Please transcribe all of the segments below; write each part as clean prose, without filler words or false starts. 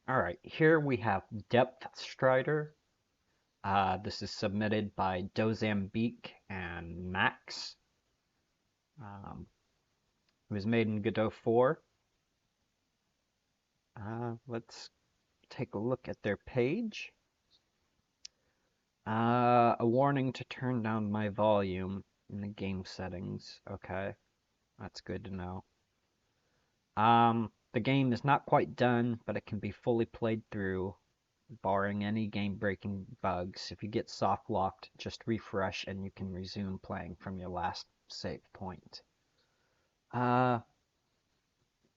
Alright, here we have Depthstrider. This is submitted by Dozambique and Max. It was made in Godot 4. Let's take a look at their page. A warning to turn down my volume in the game settings. Okay, that's good to know. The game is not quite done, but it can be fully played through, barring any game-breaking bugs. If you get soft locked, just refresh and you can resume playing from your last save point. Uh,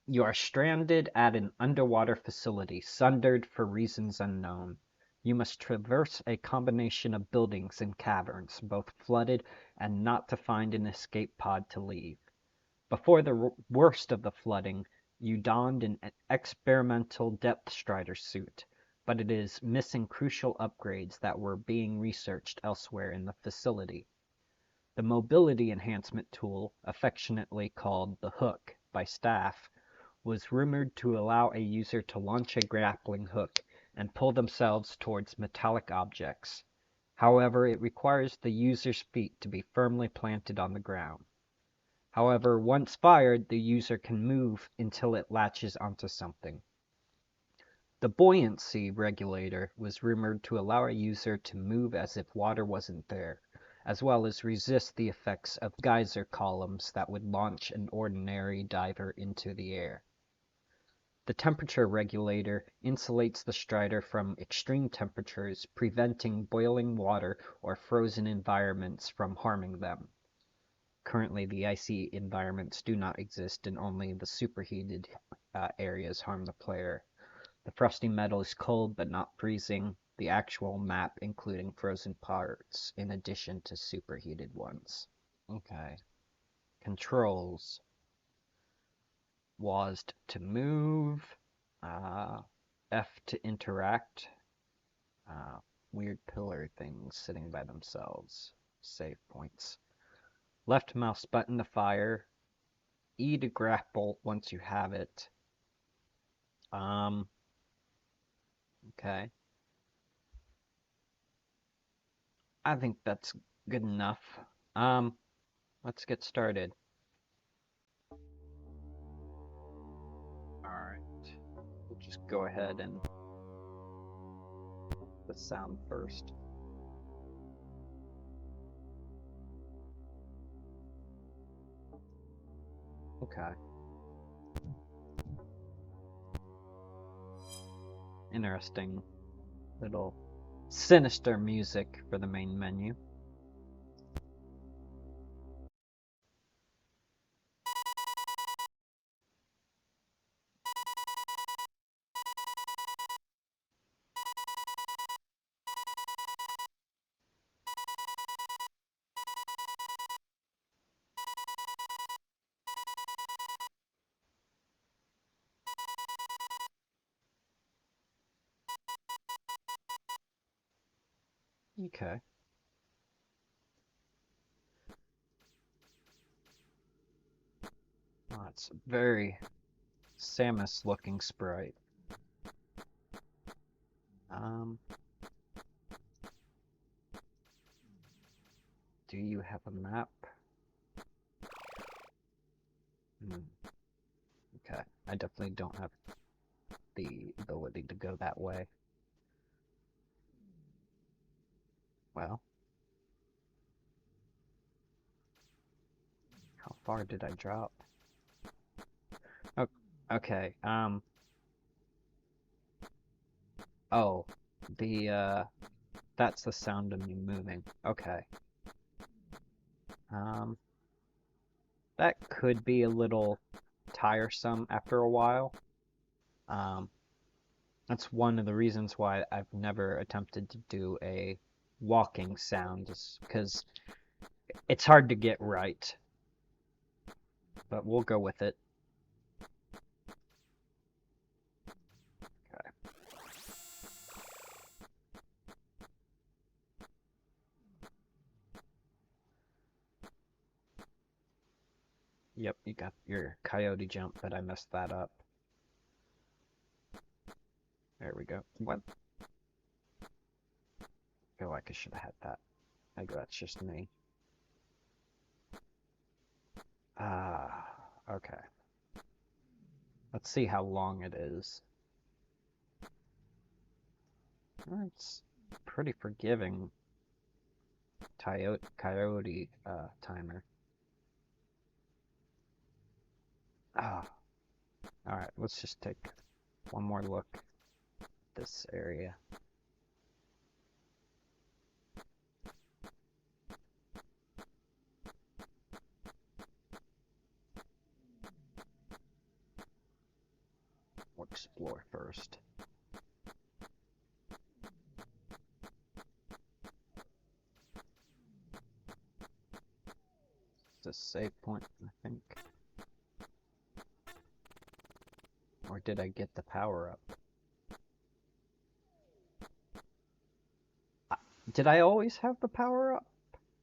you are stranded at an underwater facility, sundered for reasons unknown. You must traverse a combination of buildings and caverns, both flooded and not to find an escape pod to leave. Before the worst of the flooding, you donned an experimental Depthstrider suit, but it is missing crucial upgrades that were being researched elsewhere in the facility. The mobility enhancement tool, affectionately called the Hook by staff, was rumored to allow a user to launch a grappling hook and pull themselves towards metallic objects. However, it requires the user's feet to be firmly planted on the ground. However, once fired, the user can move until it latches onto something. The buoyancy regulator was rumored to allow a user to move as if water wasn't there, as well as resist the effects of geyser columns that would launch an ordinary diver into the air. The temperature regulator insulates the strider from extreme temperatures, preventing boiling water or frozen environments from harming them. Currently, the icy environments do not exist and only the superheated areas harm the player. The frosty metal is cold but not freezing, the actual map including frozen parts in addition to superheated ones. Okay. Controls. WASD to move, F to interact, weird pillar things sitting by themselves, save points. Left mouse button to fire, E to grapple once you have it. Okay. I think that's good enough. Let's get started. Alright. We'll just go ahead and the sound first. Okay. Interesting little sinister music for the main menu. Okay. Oh, it's a very Samus looking sprite. Do you have a map? Okay, I definitely don't have the ability to go that way. Well, how far did I drop? Oh, okay, oh, that's the sound of me moving. Okay. That could be a little tiresome after a while. Um, that's one of the reasons why I've never attempted to do a walking sound, is because it's hard to get right. But we'll go with it. Okay. Yep, you got your coyote jump, but I messed that up. There we go. What? I feel like I should have had that. Maybe that's just me. Okay. Let's see how long it is. It's pretty forgiving. Coyote timer. Alright, let's just take one more look at this area. We'll explore first. It's a save point, I think. Or did I get the power up? Did I always have the power up?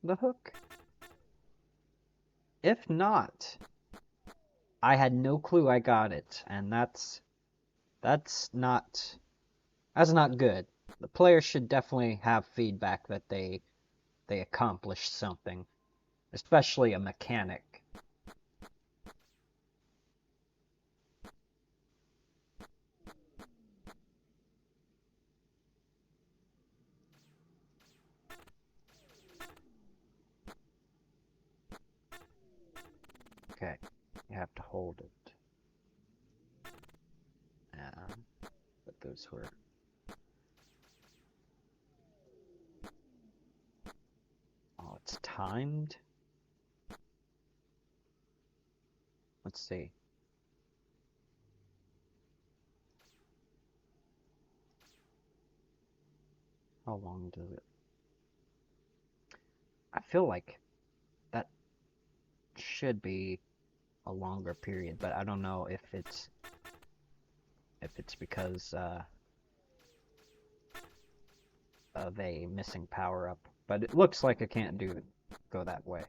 The hook? If not, I had no clue I got it, and that's not good. The player should definitely have feedback that they accomplished something, especially a mechanic. Okay, you have to hold it. But those were... Oh, it's timed? Let's see. How long does it... I feel like that should be a longer period, but I don't know if it's because of a missing power up. But it looks like I can't go that way.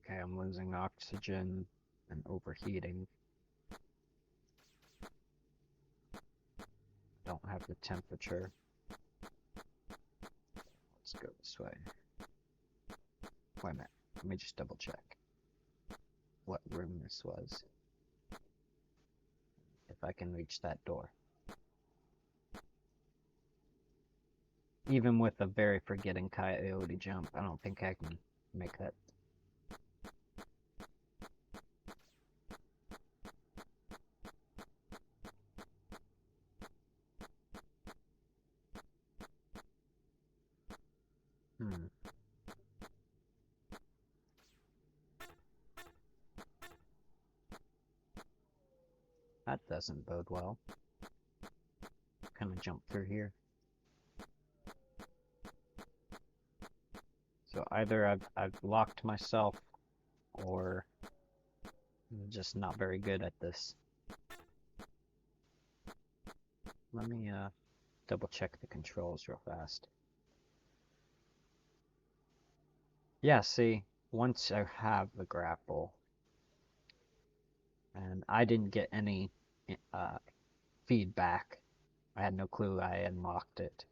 Okay, I'm losing oxygen and overheating. Don't have the temperature. Let's go this way. Wait a minute. Let me just double check what room this was. If I can reach that door. Even with a very forgetting coyote jump, I don't think I can make that. That doesn't bode well. Kind of jump through here. So either I've locked myself, or I'm just not very good at this. Let me double check the controls real fast. Yeah, see, once I have the grapple, and I didn't get any feedback. I had no clue I unlocked it.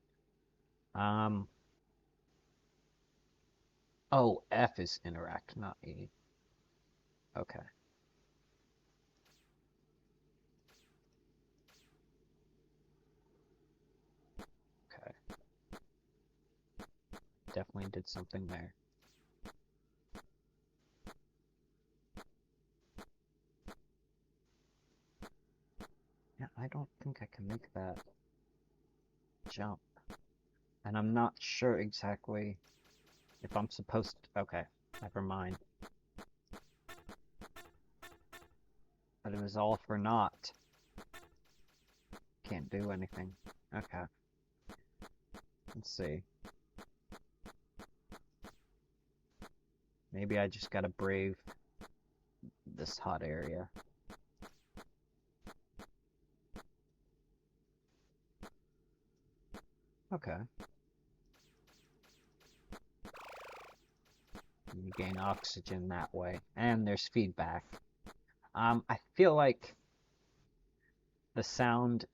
Oh, F is interact, not E. Okay. Okay. Definitely did something there. Yeah, I don't think I can make that jump. And I'm not sure exactly if I'm supposed to... Okay, never mind. But it was all for naught. Can't do anything. Okay. Let's see. Maybe I just gotta brave this hot area. Okay. You gain oxygen that way, and there's feedback. I feel like the sound,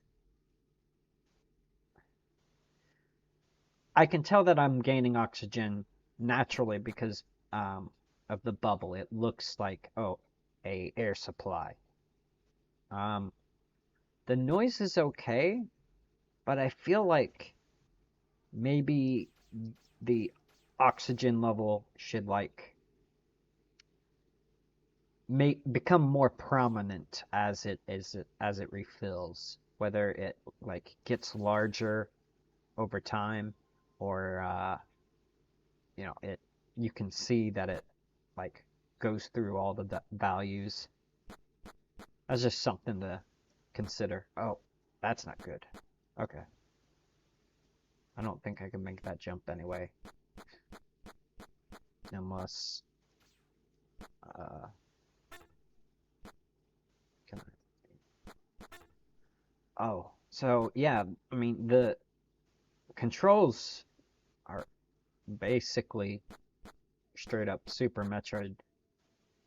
I can tell that I'm gaining oxygen naturally because of the bubble. It looks like, oh, a air supply. Um, the noise is okay, but I feel like maybe the oxygen level should like become more prominent as it refills, whether it like gets larger over time or it you can see that it like goes through all the values. That's just something to consider. Oh, that's not good. Okay. I don't think I can make that jump anyway. Unless uh can Oh, so yeah, I mean the controls are basically straight up Super Metroid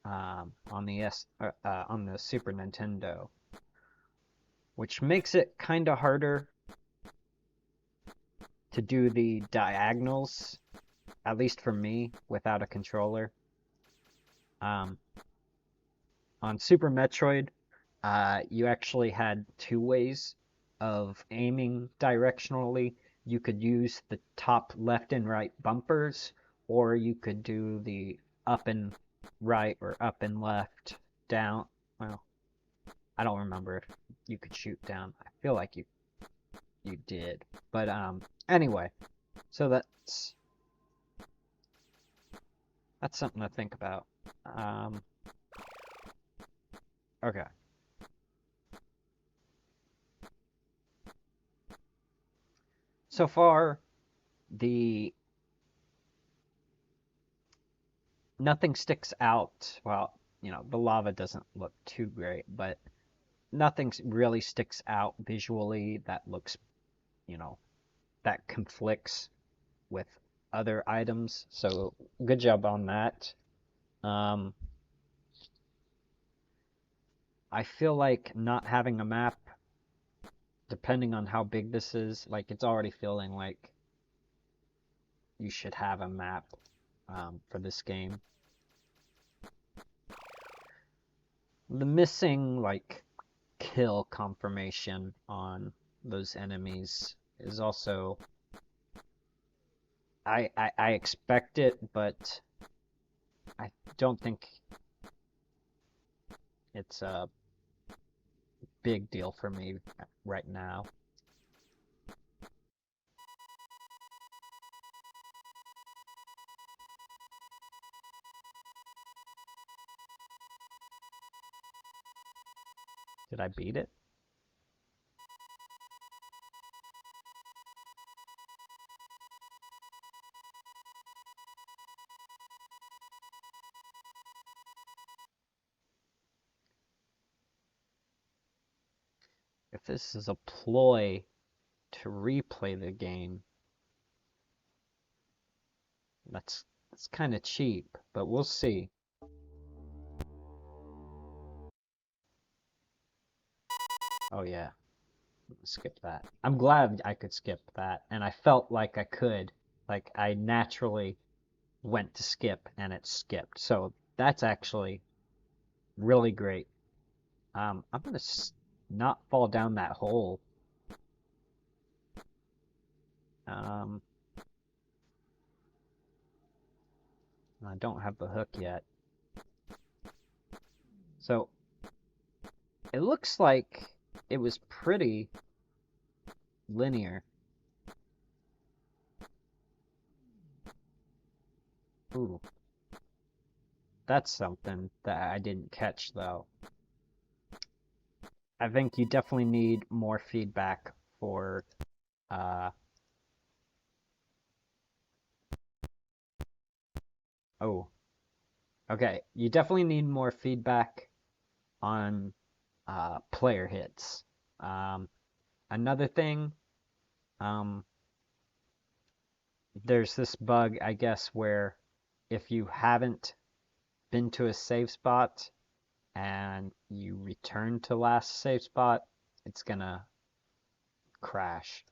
on the Super Nintendo, which makes it kind of harder to do the diagonals, at least for me, without a controller. Um, on Super Metroid, you actually had two ways of aiming directionally. You could use the top left and right bumpers, or you could do the up and right or up and left, down. Well, I don't remember if you could shoot down. I feel like you did. But anyway, so that's something to think about. Um, okay. So far, the nothing sticks out. Well, the lava doesn't look too great, but nothing really sticks out visually that looks, you know, that conflicts with other items. So good job on that. Um, I feel like not having a map, depending on how big this is, like it's already feeling like you should have a map for this game. The missing like kill confirmation on those enemies is also I expect it, but I don't think it's a big deal for me right now. Did I beat it? If this is a ploy to replay the game, that's kind of cheap, but we'll see. Oh yeah, skip that. I'm glad I could skip that, and I felt like I could. Like I naturally went to skip and it skipped. So that's actually really great. I'm gonna not fall down that hole. Um, I don't have the hook yet. So it looks like it was pretty linear. Ooh, that's something that I didn't catch though. I think you definitely need more feedback for uh oh, okay. You definitely need more feedback on player hits. Um, Another thing, um, there's this bug, I guess, where if you haven't been to a save spot and you return to last save spot, it's gonna crash.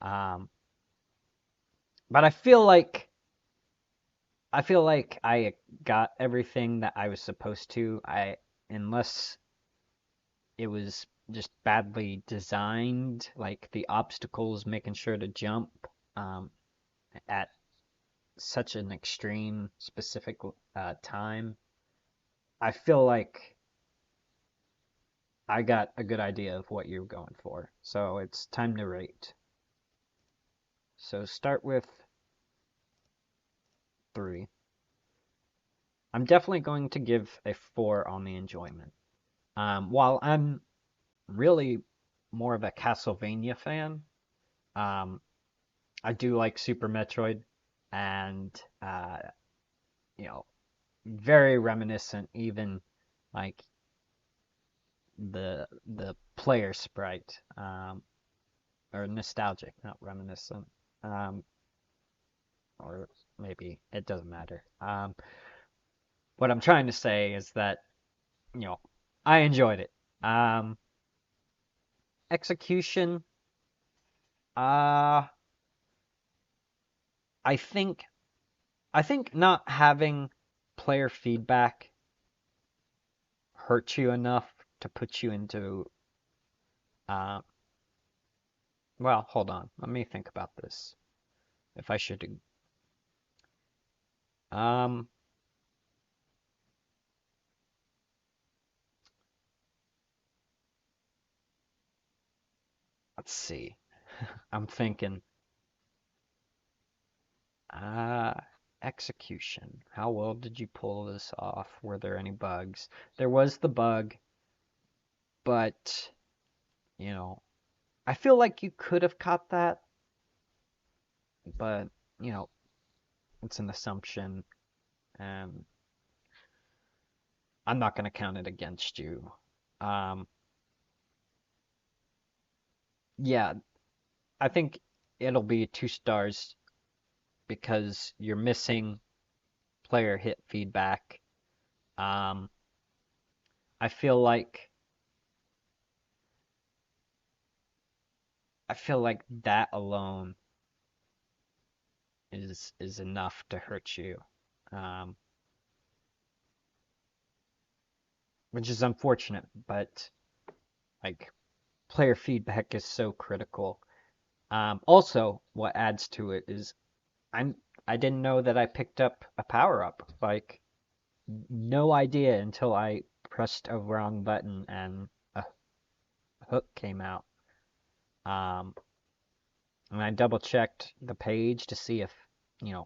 Um, but I feel like I got everything that I was supposed to. Unless it was just badly designed, like the obstacles, making sure to jump um, at such an extreme specific time. I feel like I got a good idea of what you're going for. So it's time to rate. So start with 3. I'm definitely going to give a 4 on the enjoyment. While I'm really more of a Castlevania fan, um, I do like Super Metroid, and uh, you know, very reminiscent, even like the player sprite, or nostalgic, not reminiscent, um, or maybe it doesn't matter. What I'm trying to say is that you know I enjoyed it. Um, Execution, uh, I think I think not having player feedback hurt you enough to put you into uh, well, hold on. Let me think about this. If I should um let's see. I'm thinking uh execution. How well did you pull this off? Were there any bugs? There was the bug, but you know, I feel like you could have caught that, but you know, it's an assumption and I'm not going to count it against you. Um yeah, I think it'll be 2 stars because you're missing player hit feedback. Um, I feel like that alone is enough to hurt you, um, which is unfortunate. But like player feedback is so critical. Also, what adds to it is I'm I didn't know that I picked up a power up. Like no idea until I pressed a wrong button and a hook came out. Um, and I double checked the page to see if,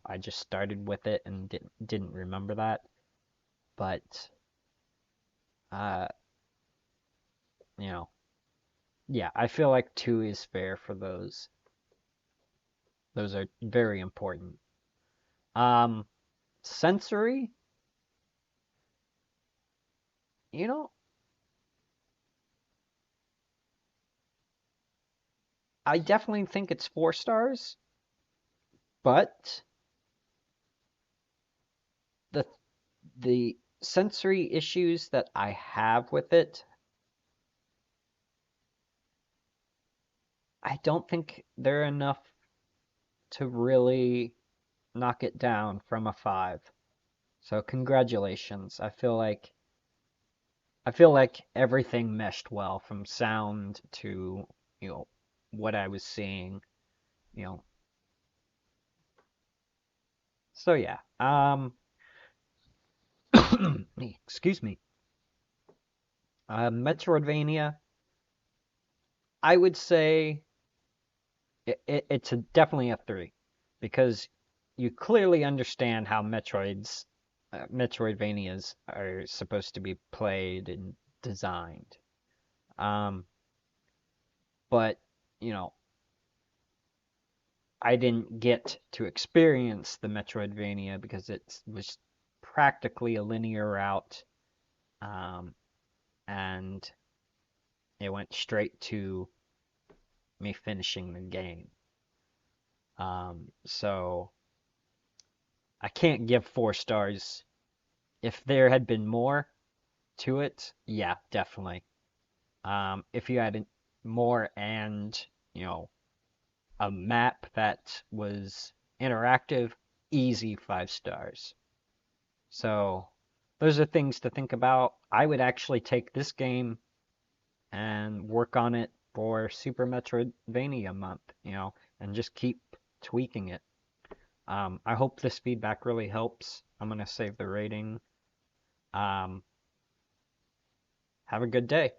I just started with it and didn't remember that. But uh, you know, yeah, I feel like 2 is fair for those. Those are very important. Um, Sensory, you know, I definitely think it's 4 stars, but the the sensory issues that I have with it, I don't think they're enough to really knock it down from a 5. So congratulations. I feel like everything meshed well from sound to, you know, what I was seeing, you know. So yeah. Excuse me. Metroidvania, I would say it's definitely a 3 because you clearly understand how Metroidvanias are supposed to be played and designed. Um, but you know, I didn't get to experience the Metroidvania because it was practically a linear route, um, and it went straight to me finishing the game. So I can't give 4 stars. If there had been more to it, yeah, definitely. If you had more and, you know, a map that was interactive, easy 5 stars. So those are things to think about. I would actually take this game and work on it for Super Metroidvania month, and just keep tweaking it. I hope this feedback really helps. I'm gonna save the rating. Um, have a good day.